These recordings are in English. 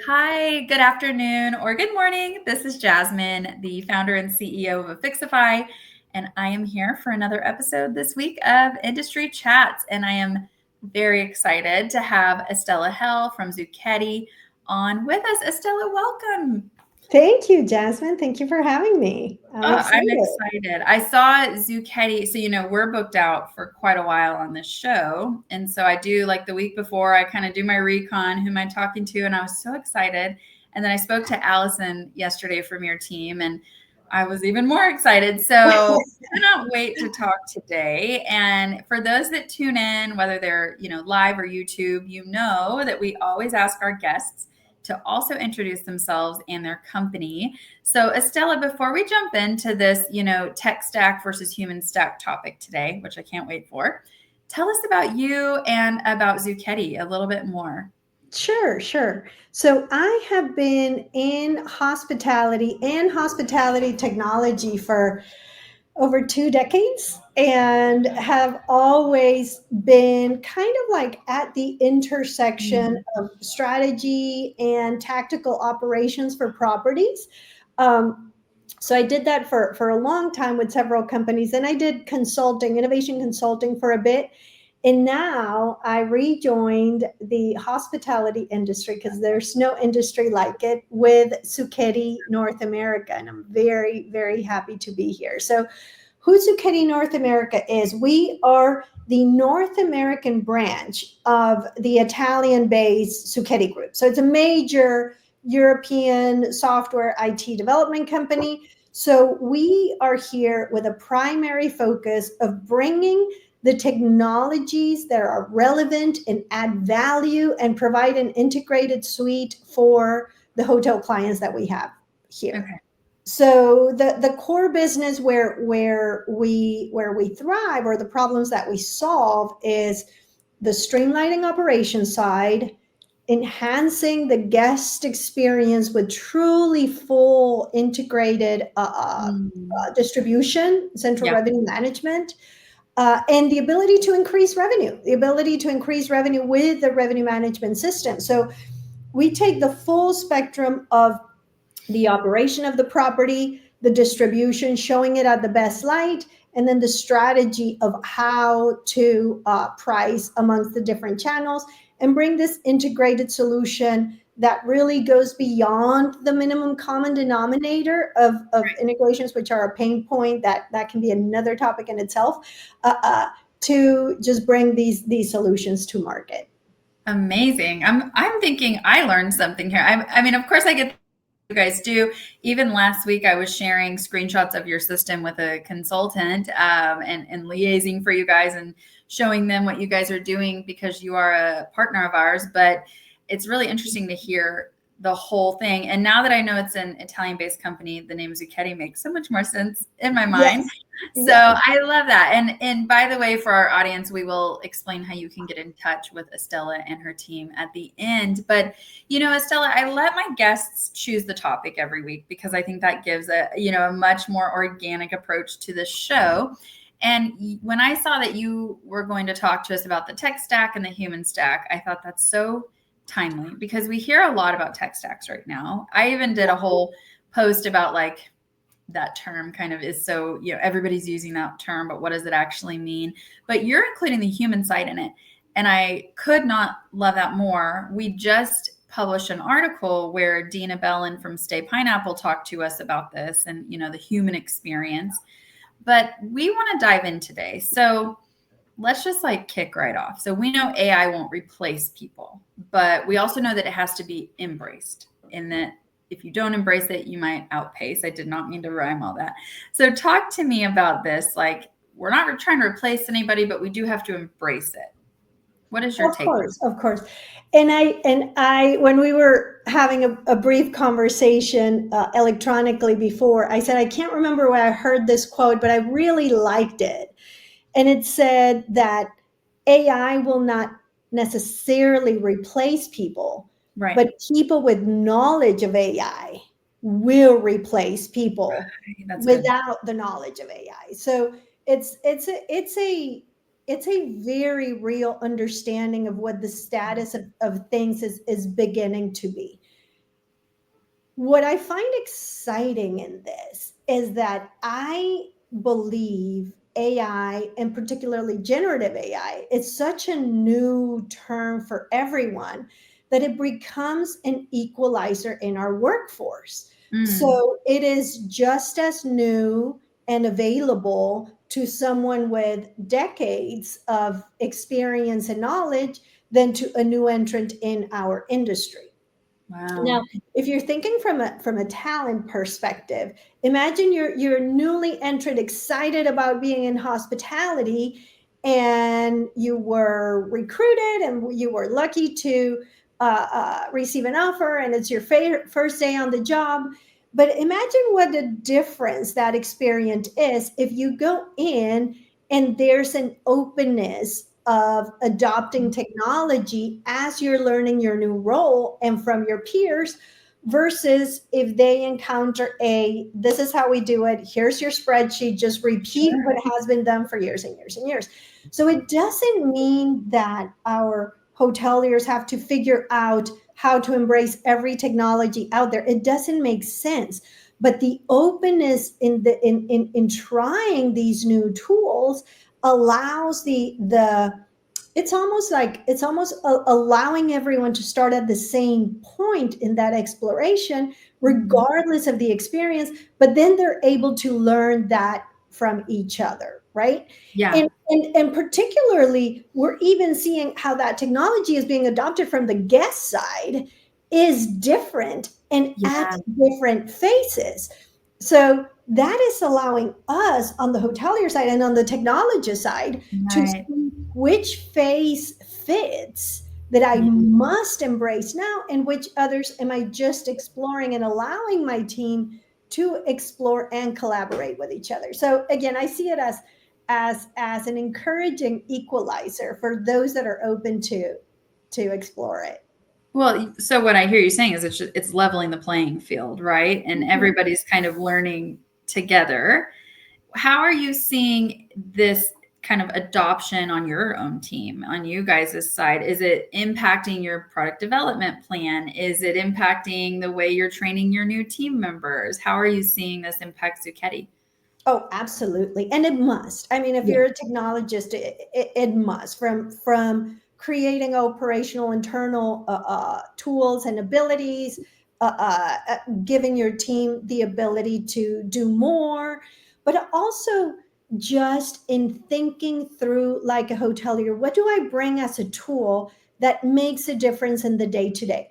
Hi, good afternoon or good morning. This is Jasmine, the founder and CEO of Affixify, and I am here for another episode this week of Industry Chats. And I am very excited to have Estella Hale from Zucchetti on with us. Estella, welcome. Thank you, Jasmine. Thank you for having me. I'm I'm excited. excited. I saw Zucchetti. So, we're booked out for quite a while on this show. And so I do like the week before, I kind of do my recon, who am I talking to? And I was so excited. And then I spoke to Allison yesterday from your team, and I was even more excited. So cannot wait to talk today. And for those that tune in, whether they're, live or YouTube, you know that we always ask our guests to also introduce themselves and their company. So, Estella, before we jump into this, tech stack versus human stack topic today, which I can't wait for, tell us about you and about Zucchetti a little bit more. Sure. So I have been in hospitality and hospitality technology for over 2 decades and have always been kind of like at the intersection Mhm. of strategy and tactical operations for properties. Um, so I did that for a long time with several companies. And I did consulting, innovation consulting for a bit. And now I rejoined the hospitality industry because there's no industry like it with Zucchetti North America. And I'm very, very happy to be here. So who Zucchetti North America is, we are the North American branch of the Italian based Zucchetti Group. So it's a major European software IT development company. So we are here with a primary focus of bringing the technologies that are relevant and add value and provide an integrated suite for the hotel clients that we have here. Okay. So the core business where we thrive, or the problems that we solve, is the streamlining operations side, enhancing the guest experience with truly full integrated Mm. distribution, central Yeah. revenue management, and the ability to increase revenue with the revenue management system. So we take the full spectrum of the operation of the property, the distribution, showing it at the best light, and then the strategy of how to price amongst the different channels and bring this integrated solution that really goes beyond the minimum common denominator of integrations, which are a pain point that can be another topic in itself, uh, uh, to just bring these solutions to market. Amazing. I'm thinking I learned something here. I mean, of course, I get you guys do. Even last week, I was sharing screenshots of your system with a consultant, and liaising for you guys and showing them what you guys are doing because you are a partner of ours. But it's really interesting to hear the whole thing. And now that I know it's an Italian-based company, the name Zucchetti makes so much more sense in my mind. Yes. So Yes. I love that. And by the way, for our audience, we will explain how you can get in touch with Estella and her team at the end. But Estella, I let my guests choose the topic every week because I think that gives a much more organic approach to the show. And when I saw that you were going to talk to us about the tech stack and the human stack, I thought that's so timely because we hear a lot about tech stacks right now. I even did a whole post about like that term kind of is so, everybody's using that term, but what does it actually mean? But you're including the human side in it. And I could not love that more. We just published an article where Dina Bellin from Stay Pineapple talked to us about this and, the human experience. But we want to dive in today. So let's just like kick right off. So we know AI won't replace people, but we also know that it has to be embraced, in that if you don't embrace it, you might outpace. I did not mean to rhyme all that. So talk to me about this. Like, we're not trying to replace anybody, but we do have to embrace it. What is your Of take? course, of course. And I, when we were having a brief conversation electronically before, I said, I can't remember where I heard this quote, but I really liked it. And it said that AI will not necessarily replace people, Right. but people with knowledge of AI will replace people That's good. without the knowledge of AI. So it's a very real understanding of what the status of things is beginning to be. What I find exciting in this is that I believe AI, and particularly generative AI, is such a new term for everyone that it becomes an equalizer in our workforce. Mm, So it is just as new and available to someone with decades of experience and knowledge than to a new entrant in our industry. wow. Now, if you're thinking from a talent perspective, imagine you're newly entered, excited about being in hospitality, and you were recruited, and you were lucky to receive an offer, and it's your first day on the job. But imagine what a difference that experience is if you go in and there's an openness of adopting technology as you're learning your new role and from your peers, versus if they encounter a, this is how we do it, here's your spreadsheet, just repeat Sure. what has been done for years and years and years. So it doesn't mean that our hoteliers have to figure out how to embrace every technology out there. It doesn't make sense. But the openness in trying these new tools allows the it's almost allowing everyone to start at the same point in that exploration, Mhm. regardless of the experience, but then they're able to learn that from each other, right? Yeah. And particularly, we're even seeing how that technology is being adopted from the guest side is different and at Yeah. different phases. So that is allowing us on the hotelier side and on the technologist side to Right. see which phase fits that I Yeah. must embrace now, and which others am I just exploring and allowing my team to explore and collaborate with each other. So again, I see it as an encouraging equalizer for those that are open to explore it. Well, so what I hear you saying is it's leveling the playing field, right? And Mhm. everybody's kind of learning together. How are you seeing this kind of adoption on your own team, on you guys' side? Is it impacting your product development plan? Is it impacting the way you're training your new team members? How are you seeing this impact Zucchetti? Oh, absolutely. And it must. I mean, if Yeah. you're a technologist, it must, from creating operational internal tools and abilities, giving your team the ability to do more, but also just in thinking through, like a hotelier, what do I bring as a tool that makes a difference in the day to day?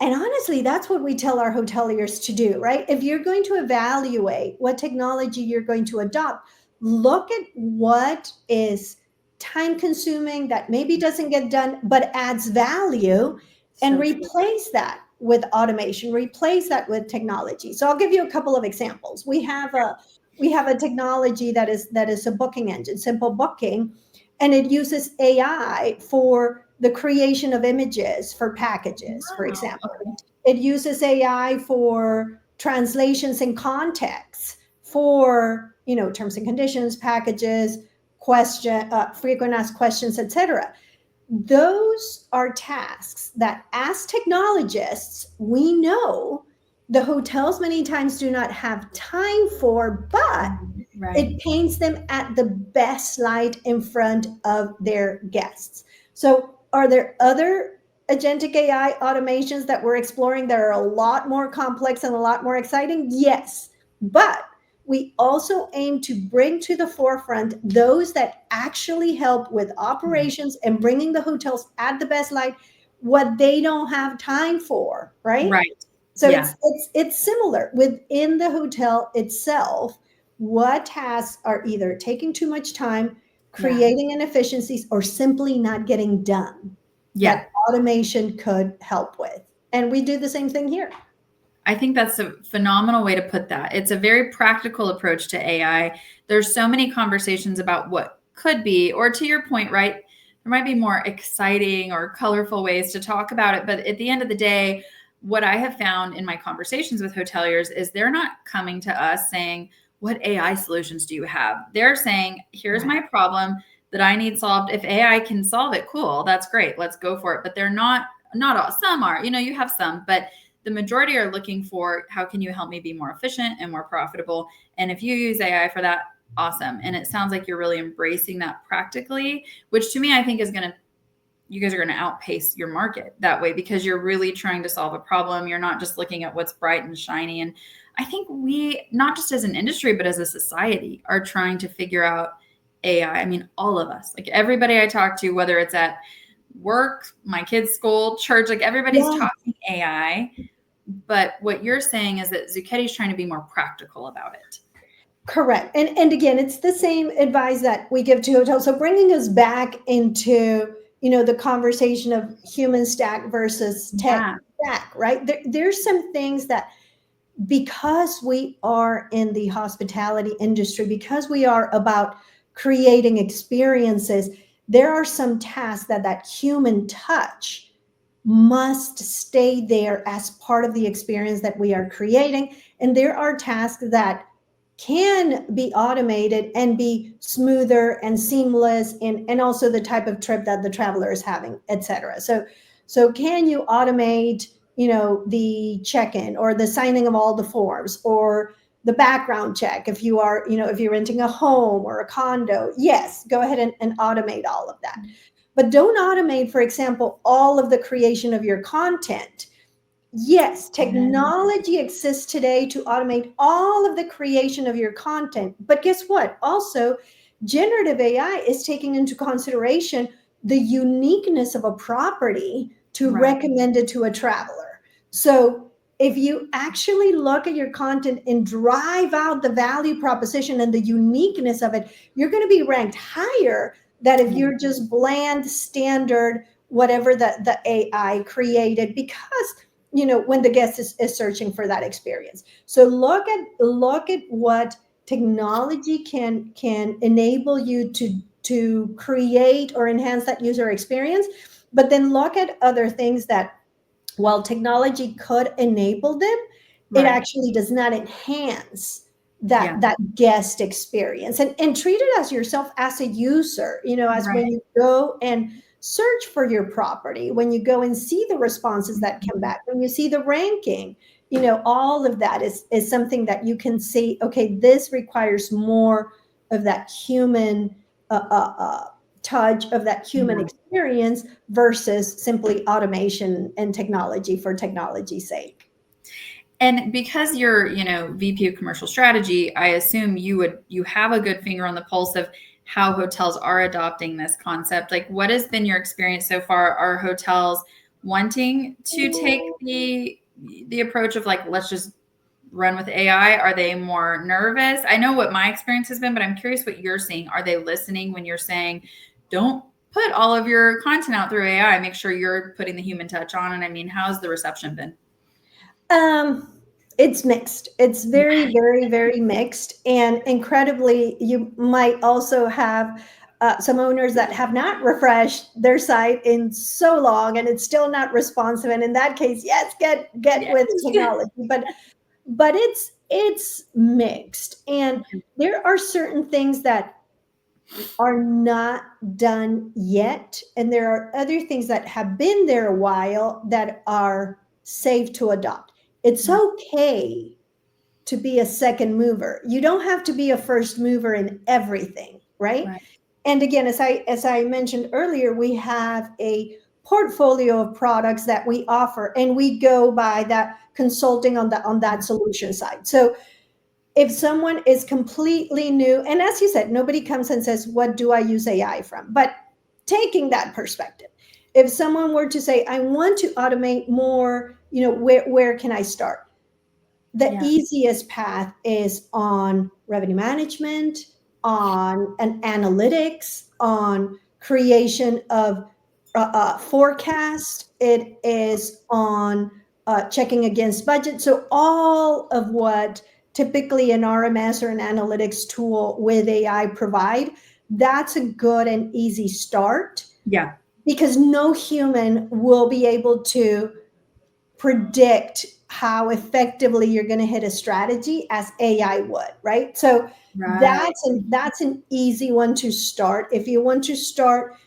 And honestly, that's what we tell our hoteliers to do, right? If you're going to evaluate what technology you're going to adopt, look at what is time consuming that maybe doesn't get done but adds value, and So true. replace that with automation, replace that with technology. So I'll give you a couple of examples. We have a technology that is a booking engine, simple booking, and it uses AI for the creation of images for packages, for Wow. example. Okay. It uses AI for translations and context for, terms and conditions, packages, frequent asked questions, etc. Those are tasks that, as technologists, we know the hotels many times do not have time for, but Right. it paints them at the best light in front of their guests. So, are there other agentic AI automations that we're exploring that are a lot more complex and a lot more exciting? Yes. But we also aim to bring to the forefront those that actually help with operations and bringing the hotels at the best light, what they don't have time for, right? Right. So Yeah. it's similar within the hotel itself. What tasks are either taking too much time, Yeah. creating inefficiencies, or simply not getting done, Yeah. that automation could help with? And we do the same thing here. I think that's a phenomenal way to put that. It's a very practical approach to AI. There's so many conversations about what could be, or to your point, right? There might be more exciting or colorful ways to talk about it. But at the end of the day, what I have found in my conversations with hoteliers is they're not coming to us saying, what AI solutions do you have? They're saying, here's Right. my problem that I need solved. If AI can solve it, cool, that's great. Let's go for it. But they're not all, some are, you have some, but the majority are looking for, how can you help me be more efficient and more profitable? And if you use AI for that, awesome. And it sounds like you're really embracing that practically, which to me, I think is going to, you guys are going to outpace your market that way, because you're really trying to solve a problem. You're not just looking at what's bright and shiny. And I think we, not just as an industry, but as a society, are trying to figure out AI. I mean, all of us, like everybody I talk to, whether it's at work, my kids' school, church, like everybody's talking AI. But what you're saying is that Zucchetti's trying to be more practical about it. Correct. And again, it's the same advice that we give to hotels. So bringing us back into, the conversation of human stack versus tech stack, right? There's some things that, because we are in the hospitality industry, because we are about creating experiences, there are some tasks that human touch must stay there as part of the experience that we are creating. And there are tasks that can be automated and be smoother and seamless, and also the type of trip that the traveler is having, etc. So can you automate, the check-in or the signing of all the forms, or the background check if you are, if you're renting a home or a condo? Yes, go ahead and automate all of that. But don't automate, for example, all of the creation of your content. Yes, technology exists today to automate all of the creation of your content. But guess what? Also, generative AI is taking into consideration the uniqueness of a property to recommend it to a traveler. So if you actually look at your content and drive out the value proposition and the uniqueness of it, you're going to be ranked higher than if you're just bland, standard, whatever the AI created, because when the guest is searching for that experience. So look at what technology can enable you to create or enhance that user experience, but then look at other things that, while technology could enable them, it actually does not enhance that guest experience. And treat it as yourself as a user, as when you go and search for your property, when you go and see the responses that come back, when you see the ranking, all of that is something that you can see, okay, this requires more of that human touch, of that human experience, versus simply automation and technology for technology's sake. And because you're, VP of commercial strategy, I assume you have a good finger on the pulse of how hotels are adopting this concept. Like, what has been your experience so far? Are hotels wanting to take the approach of, like, let's just run with AI? Are they more nervous? I know what my experience has been, but I'm curious what you're seeing. Are they listening when you're saying, don't put all of your content out through AI, make sure you're putting the human touch on it? I mean, how's the reception been? It's mixed. It's very, very, very mixed. And incredibly, you might also have some owners that have not refreshed their site in so long, and it's still not responsive. And in that case, yes, get with technology. But it's mixed. And there are certain things that are not done yet, and there are other things that have been there a while that are safe to adopt. It's okay to be a second mover. You don't have to be a first mover in everything, right? And again, as I mentioned earlier, we have a portfolio of products that we offer, and we go by that consulting on that solution side. So if someone is completely new, and as you said, nobody comes and says, what do I use AI from? But taking that perspective, if someone were to say, I want to automate more, where can I start? The easiest path is on revenue management, on an analytics, on creation of forecast. It is on checking against budget. So all of what typically an RMS or an analytics tool with AI provide, that's a good and easy start. Yeah. Because no human will be able to predict how effectively you're going to hit a strategy as AI would, right? So that's an easy one to start. If you want to start,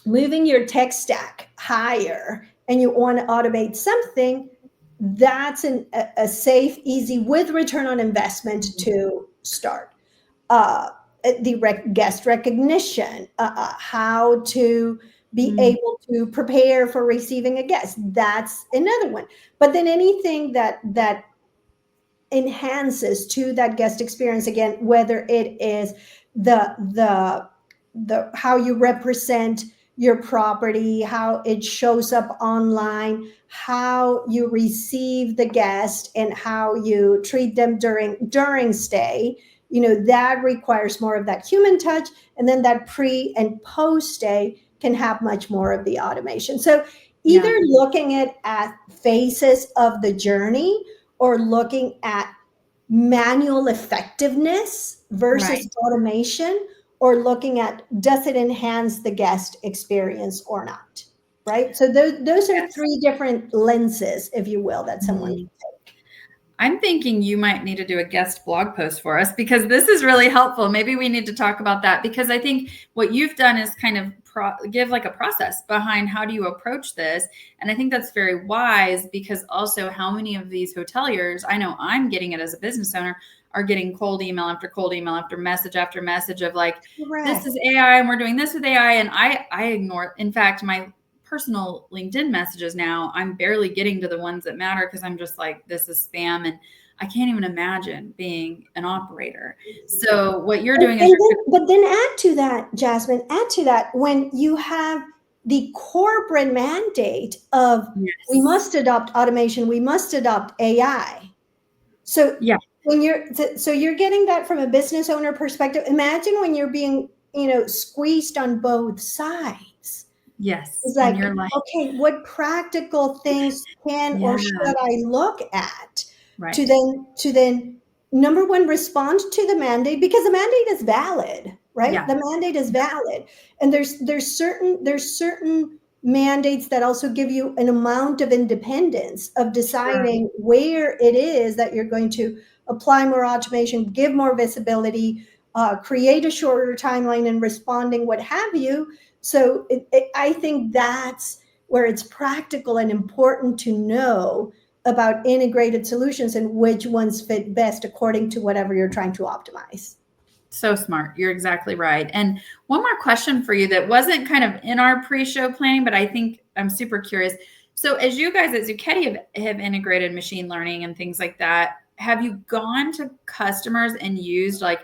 moving your tech stack higher, and you want to automate something, that's a safe, easy, with return on investment to start. Uh, Guest recognition, how to be Mm, able to prepare for receiving a guest. That's another one. But then anything that enhances to that guest experience, again, whether it is the how you represent your property, how it shows up online, how you receive the guest, and how you treat them during stay, that requires more of that human touch. And then that pre and post stay can have much more of the automation. So yeah, either looking at phases of the journey, or looking at manual effectiveness versus right. automation, or looking at, does it enhance the guest experience or not, right? So those are Yes. three different lenses, if you will, that someone Mhm. I'm thinking you might need to do a guest blog post for us because this is really helpful. Maybe we need to talk about that because I think what you've done is kind of give like a process behind how do you approach this. And I think that's very wise because also how many of these hoteliers, I know I'm getting it as a business owner, are getting cold email after message of like, this correct. is AI and we're doing this with AI. And I ignore, in fact, my personal LinkedIn messages now, I'm barely getting to the ones that matter because I'm just like, this is spam. And I can't even imagine being an operator. So what you're doing is But then add to that, Jasmine, add to that, when you have the corporate mandate of, we yes. must adopt automation, we must adopt AI. So Yeah. when you're getting that from a business owner perspective. Imagine when you're being, squeezed on both sides. Yes. It's And like, you're like, okay, what practical things can or yeah, should I look at to right. then number one, respond to the mandate, because the mandate is valid, right? Yeah. The mandate is valid. And there's certain mandates that also give you an amount of independence of Sure. deciding where it is that you're going to apply more automation, give more visibility, create a shorter timeline in responding, what have you. So I think that's where it's practical and important to know about integrated solutions and which ones fit best according to whatever you're trying to optimize. So smart. You're exactly right. And one more question for you that wasn't kind of in our pre-show planning, but I think I'm super curious. So as you guys at Zucchetti have integrated machine learning and things like that, have you gone to customers and used like,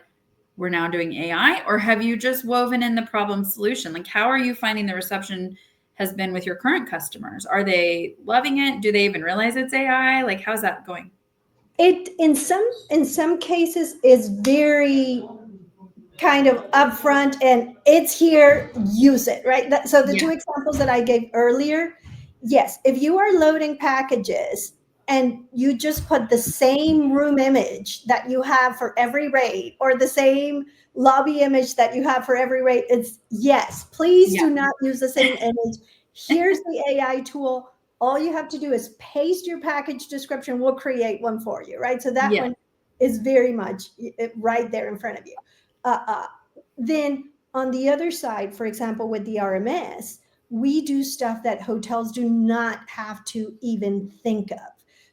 we're now doing AI, or have you just woven in the problem solution? Like, how are you finding the reception has been with your current customers? Are they loving it? Do they even realize it's AI? Like, how's that going? It in some cases is very kind of upfront, and it's here, use it, right? So the Yeah. two examples that I gave earlier, yes, if you are loading packages and you just put the same room image that you have for every rate, or the same lobby image that you have for every rate, it's yes, please Yeah. do not use the same image. Here's the AI tool. All you have to do is paste your package description, we'll create one for you, right? So that Yeah. one is very much right there in front of you. uh, uh, then on the other side, for example, with the RMS, we do stuff that hotels do not have to even think of.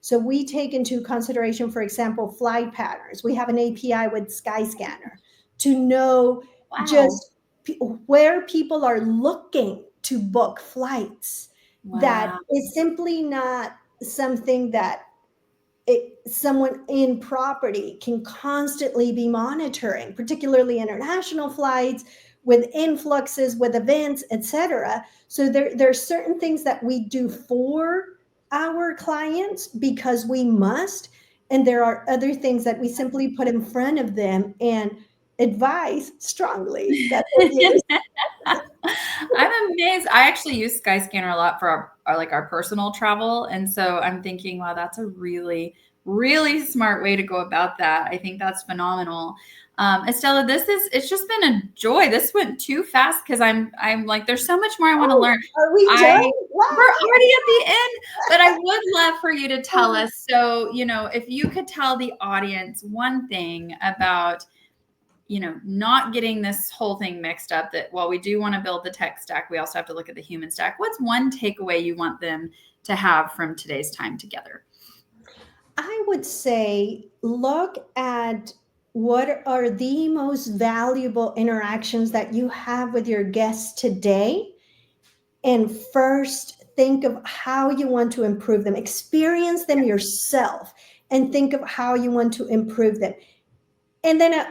So we take into consideration, for example, flight patterns. We have an API with Skyscanner to know Wow. just where people are looking to book flights. That Wow. is simply not something that someone in property can constantly be monitoring, particularly international flights with influxes, with events, etc. So there are certain things that we do for our clients because we must, and there are other things that we simply put in front of them and advise strongly that they use. I'm amazed. I actually use Skyscanner a lot for our personal travel, and so I'm thinking, wow, that's a really, really smart way to go about that. I think that's phenomenal. Estella, it's just been a joy. This went too fast because I'm like, there's so much more I want to Oh, learn. are we I done? We're Wow. already at the end, but I would love for you to tell us. So, if you could tell the audience one thing about not getting this whole thing mixed up, that while we do want to build the tech stack, we also have to look at the human stack. What's one takeaway you want them to have from today's time together? I would say look at what are the most valuable interactions that you have with your guests today, and first think of how you want to improve them. Experience them yourself and think of how you want to improve them. And then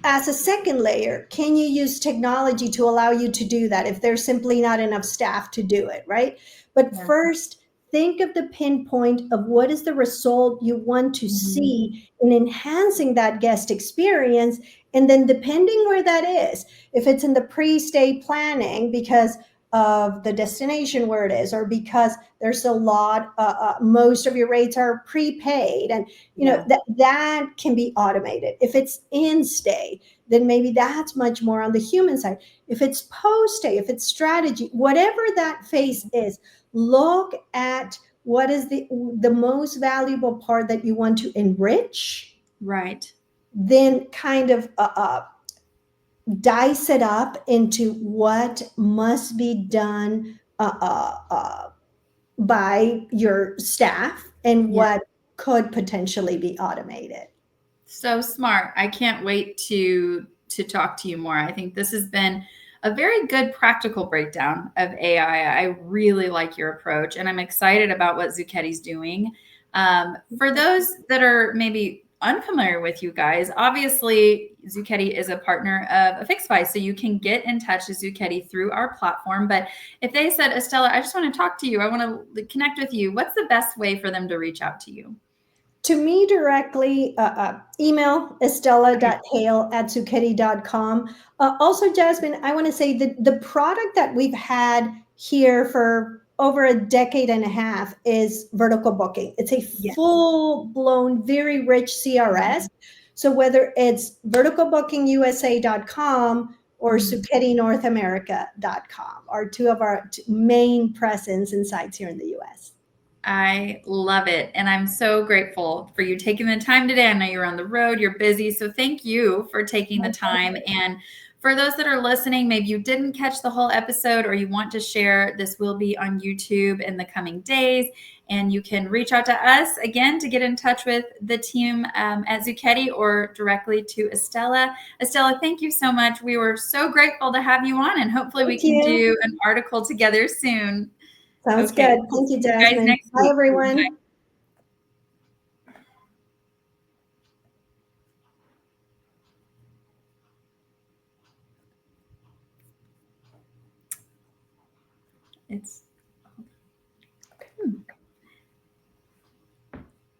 as a second layer, can you use technology to allow you to do that if there's simply not enough staff to do it, right? But Yeah. first, think of the pinpoint of what is the result you want to Mhm. see in enhancing that guest experience. And then, depending where that is, if it's in the pre stay planning because of the destination where it is, or because there's a lot, most of your rates are prepaid, and Yeah. that can be automated. If it's in stay, then maybe that's much more on the human side. If it's post stay, if it's strategy, whatever that phase is, look at what is the most valuable part that you want to enrich, Right. then kind of dice it up into what must be done by your staff and Yeah. what could potentially be automated. So smart. I can't wait to talk to you more. I think this has been a very good practical breakdown of AI. I really like your approach, and I'm excited about what Zucchetti's doing. For those that are maybe unfamiliar with you guys, obviously Zucchetti is a partner of Affixify, so you can get in touch with Zucchetti through our platform. But if they said, Estella, I just want to talk to you, I want to connect with you, what's the best way for them to reach out to you? To me directly, email estella.hale@zucchetti.com. Also, Jasmine, I want to say that the product that we've had here for over a decade and a half is vertical booking. It's a Yeah. full blown, very rich CRS. So whether it's verticalbookingusa.com or Mhm. zuchettinorthamerica.com are two of our main presence and sites here in the US. I love it. And I'm so grateful for you taking the time today. I know you're on the road, you're busy. So thank you for taking the time. And for those that are listening, maybe you didn't catch the whole episode or you want to share, this will be on YouTube in the coming days. And you can reach out to us again to get in touch with the team at Zucchetti or directly to Estella. Estella, thank you so much. We were so grateful to have you on, and hopefully we Thank can you. do an article together soon. Sounds Okay. good. We'll Thank you, see you guys Jasmine. next Bye, week. everyone. It's